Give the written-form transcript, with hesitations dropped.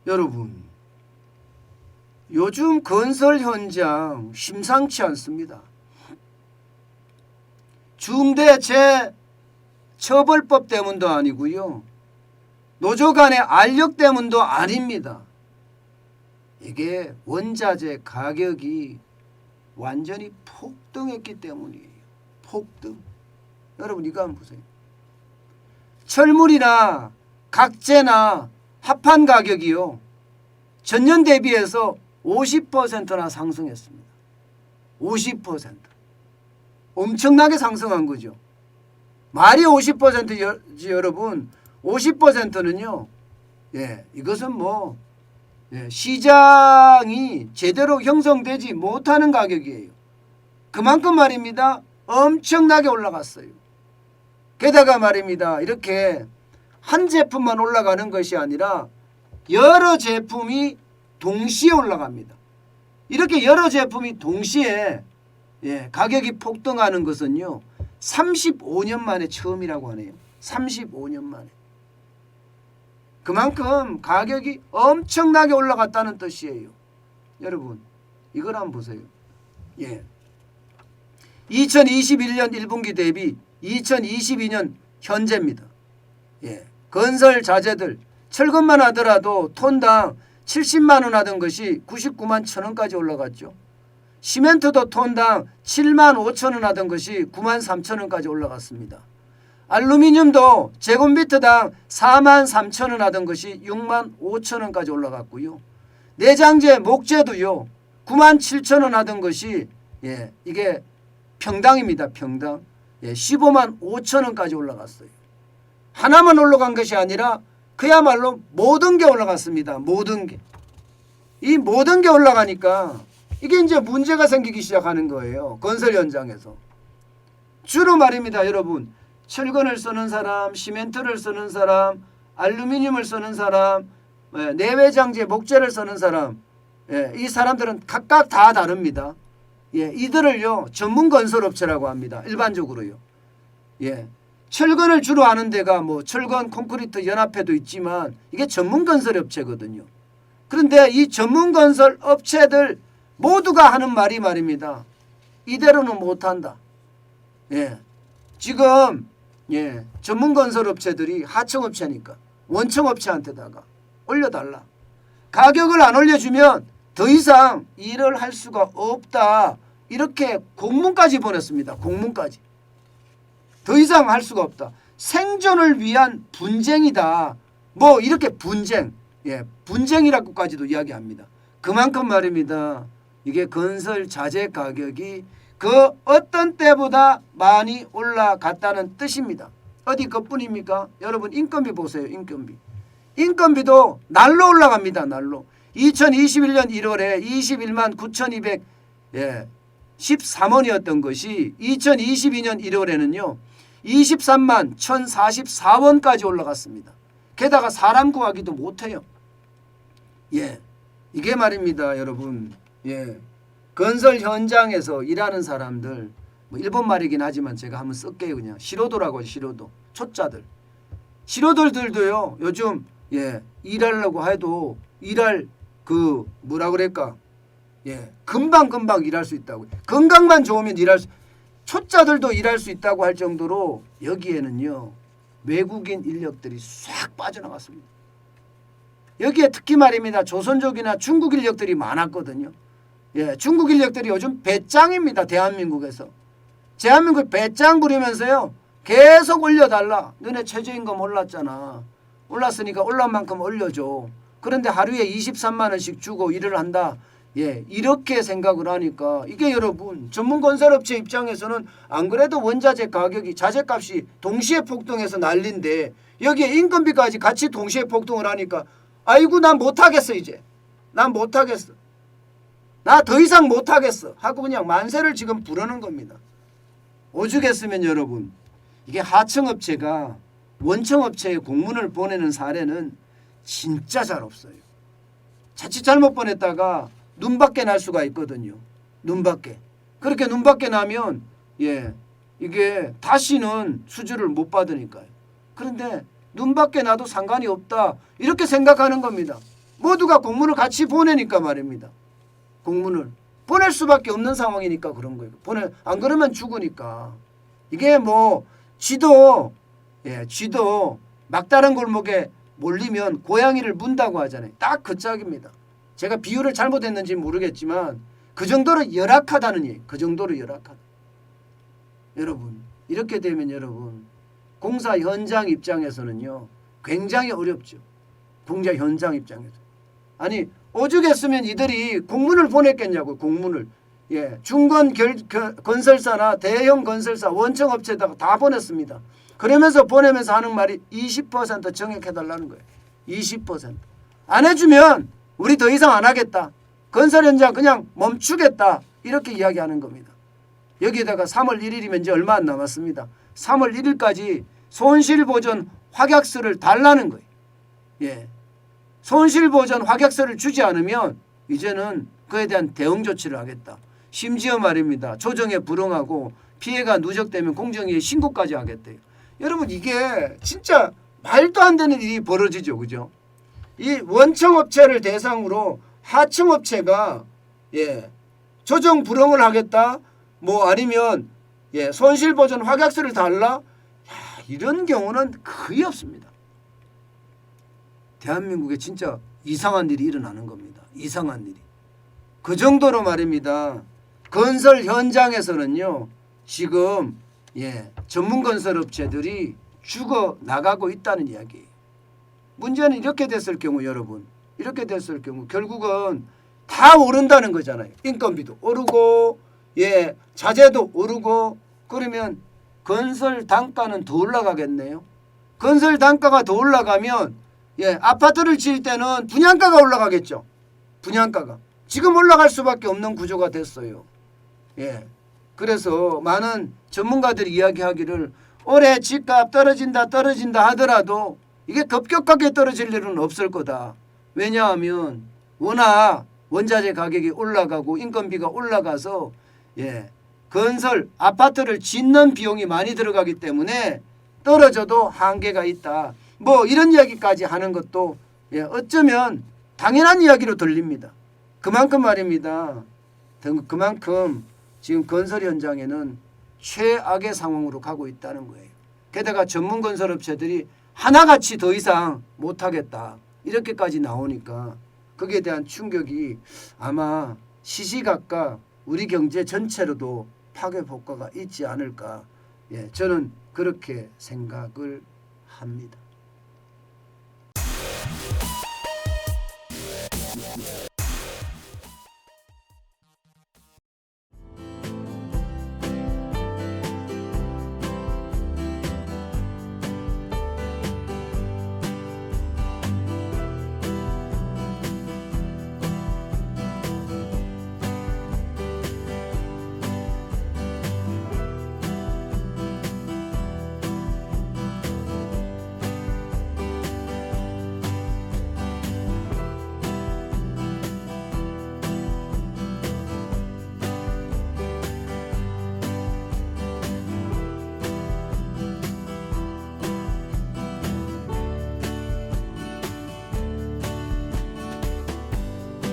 여러분, 요즘 건설 현장 심상치 않습니다. 중대재해처벌법 때문도 아니고요. 노조 간의 알력 때문도 아닙니다. 이게 원자재 가격이 완전히 폭등했기 때문이에요. 폭등. 여러분 이거 한번 보세요. 철물이나 각재나 합판 가격이요. 전년 대비해서 50%나 상승했습니다. 50%. 엄청나게 상승한 거죠. 말이 50%지 여러분. 50%는요. 이것은 시장이 제대로 형성되지 못하는 가격이에요. 그만큼 말입니다. 엄청나게 올라갔어요. 게다가 말입니다. 이렇게 한 제품만 올라가는 것이 아니라 여러 제품이 동시에 올라갑니다. 이렇게 여러 제품이 동시에 가격이 폭등하는 것은요. 35년 만에 처음이라고 하네요. 35년 만에. 그만큼 가격이 엄청나게 올라갔다는 뜻이에요. 여러분 이걸 한번 보세요. 2021년 1분기 대비 2022년 현재입니다. 건설 자재들 철근만 하더라도 톤당 70만 원 하던 것이 99만 1,000원까지 올라갔죠. 시멘트도 톤당 7만 5천 원 하던 것이 9만 3천 원까지 올라갔습니다. 알루미늄도 제곱미터당 4만 3천 원 하던 것이 6만 5천 원까지 올라갔고요. 내장재 목재도요. 9만 7천 원 하던 것이 이게 평당입니다. 평당. 15만 5천 원까지 올라갔어요. 하나만 올라간 것이 아니라 그야말로 모든 게 올라갔습니다. 모든 게. 이 모든 게 올라가니까 이게 이제 문제가 생기기 시작하는 거예요. 건설 현장에서. 주로 말입니다. 여러분. 철근을 쓰는 사람, 시멘트를 쓰는 사람, 알루미늄을 쓰는 사람, 내외장재 목재를 쓰는 사람, 이 사람들은 각각 다 다릅니다. 이들을요 전문건설업체라고 합니다. 일반적으로요. 철근을 주로 하는 데가 철근 콘크리트 연합회도 있지만 이게 전문건설업체거든요. 그런데 이 전문건설업체들 모두가 하는 말이 말입니다. 이대로는 못한다. 지금 전문건설업체들이 하청업체니까 원청업체한테다가 올려달라. 가격을 안 올려주면 더 이상 일을 할 수가 없다. 이렇게 공문까지 보냈습니다. 공문까지. 더 이상 할 수가 없다. 생존을 위한 분쟁이다. 이렇게 분쟁. 분쟁이라고까지도 이야기합니다. 그만큼 말입니다. 이게 건설 자재 가격이 그 어떤 때보다 많이 올라갔다는 뜻입니다. 어디 것뿐입니까? 여러분 인건비 보세요. 인건비도 날로 올라갑니다. 날로. 2021년 1월에 21만 9,213원이었던 것이 2022년 1월에는요. 23만 1,044원까지 올라갔습니다. 게다가 사람 구하기도 못해요. 이게 말입니다. 여러분. 건설 현장에서 일하는 사람들 일본 말이긴 하지만 제가 한번 쓸게요. 그냥 시로도라고 하죠. 시로도. 초짜들. 시로들들도요. 요즘 일하려고 해도 일할 금방 일할 수 있다고. 건강만 좋으면 초짜들도 일할 수 있다고 할 정도로 여기에는요. 외국인 인력들이 싹 빠져나갔습니다. 여기에 특히 말입니다. 조선족이나 중국 인력들이 많았거든요. 중국 인력들이 요즘 배짱입니다. 대한민국에서. 대한민국 배짱 부리면서요. 계속 올려달라. 너네 최저임금 올랐잖아. 올랐으니까 올란 만큼 올려줘. 그런데 하루에 23만 원씩 주고 일을 한다. 이렇게 생각을 하니까 이게 여러분 전문건설업체 입장에서는 안 그래도 원자재 가격이 자재값이 동시에 폭등해서 난리인데 여기에 인건비까지 같이 동시에 폭등을 하니까 아이고 난 못하겠어 이제. 난 못하겠어. 나 더 이상 못하겠어 하고 그냥 만세를 지금 부르는 겁니다. 오죽했으면 여러분 이게 하청업체가 원청업체에 공문을 보내는 사례는 진짜 잘 없어요. 자칫 잘못 보냈다가 눈밖에 날 수가 있거든요. 눈밖에. 그렇게 눈밖에 나면 이게 다시는 수주를 못 받으니까요. 그런데 눈밖에 나도 상관이 없다 이렇게 생각하는 겁니다. 모두가 공문을 같이 보내니까 말입니다. 공문을 보낼 수밖에 없는 상황이니까 그런 거예요. 안 그러면 죽으니까. 이게 뭐 쥐도 막다른 골목에 몰리면 고양이를 문다고 하잖아요. 딱 그 짝입니다. 제가 비유를 잘못했는지 모르겠지만 그 정도로 열악하다는 얘기. 그 정도로 열악하다. 여러분 이렇게 되면 여러분 공사 현장 입장에서는요 굉장히 어렵죠. 공사 현장 입장에서. 아니 오죽했으면 이들이 공문을 보냈겠냐고요. 공문을. 예, 중건 건설사나 대형 건설사 원청업체에다가 다 보냈습니다. 그러면서 보내면서 하는 말이 20% 정액해달라는 거예요. 20%. 안 해주면 우리 더 이상 안 하겠다. 건설 현장 그냥 멈추겠다. 이렇게 이야기하는 겁니다. 여기에다가 3월 1일이면 이제 얼마 안 남았습니다. 3월 1일까지 손실보전 확약서를 달라는 거예요. 예. 손실보전 확약서를 주지 않으면 이제는 그에 대한 대응 조치를 하겠다. 심지어 말입니다. 조정에 불응하고 피해가 누적되면 공정위에 신고까지 하겠대요. 여러분 이게 진짜 말도 안 되는 일이 벌어지죠. 그죠? 이 원청업체를 대상으로 하청업체가 조정 불응을 하겠다. 뭐 아니면 손실보전 확약서를 달라. 이런 경우는 거의 없습니다. 대한민국에 진짜 이상한 일이 일어나는 겁니다. 이상한 일이. 그 정도로 말입니다. 건설 현장에서는요. 지금 전문건설업체들이 죽어나가고 있다는 이야기예요. 문제는 이렇게 됐을 경우 여러분. 이렇게 됐을 경우 결국은 다 오른다는 거잖아요. 인건비도 오르고 자재도 오르고 그러면 건설 단가는 더 올라가겠네요. 건설 단가가 더 올라가면 아파트를 지을 때는 분양가가 올라가겠죠. 분양가가. 지금 올라갈 수밖에 없는 구조가 됐어요. 그래서 많은 전문가들이 이야기하기를 올해 집값 떨어진다 하더라도 이게 급격하게 떨어질 일은 없을 거다. 왜냐하면 워낙 원자재 가격이 올라가고 인건비가 올라가서 건설 아파트를 짓는 비용이 많이 들어가기 때문에 떨어져도 한계가 있다. 뭐 이런 이야기까지 하는 것도 어쩌면 당연한 이야기로 들립니다. 그만큼 말입니다. 그만큼 지금 건설 현장에는 최악의 상황으로 가고 있다는 거예요. 게다가 전문건설업체들이 하나같이 더 이상 못하겠다. 이렇게까지 나오니까 거기에 대한 충격이 아마 시시각각 우리 경제 전체로도 파괴 효과가 있지 않을까. 저는 그렇게 생각을 합니다.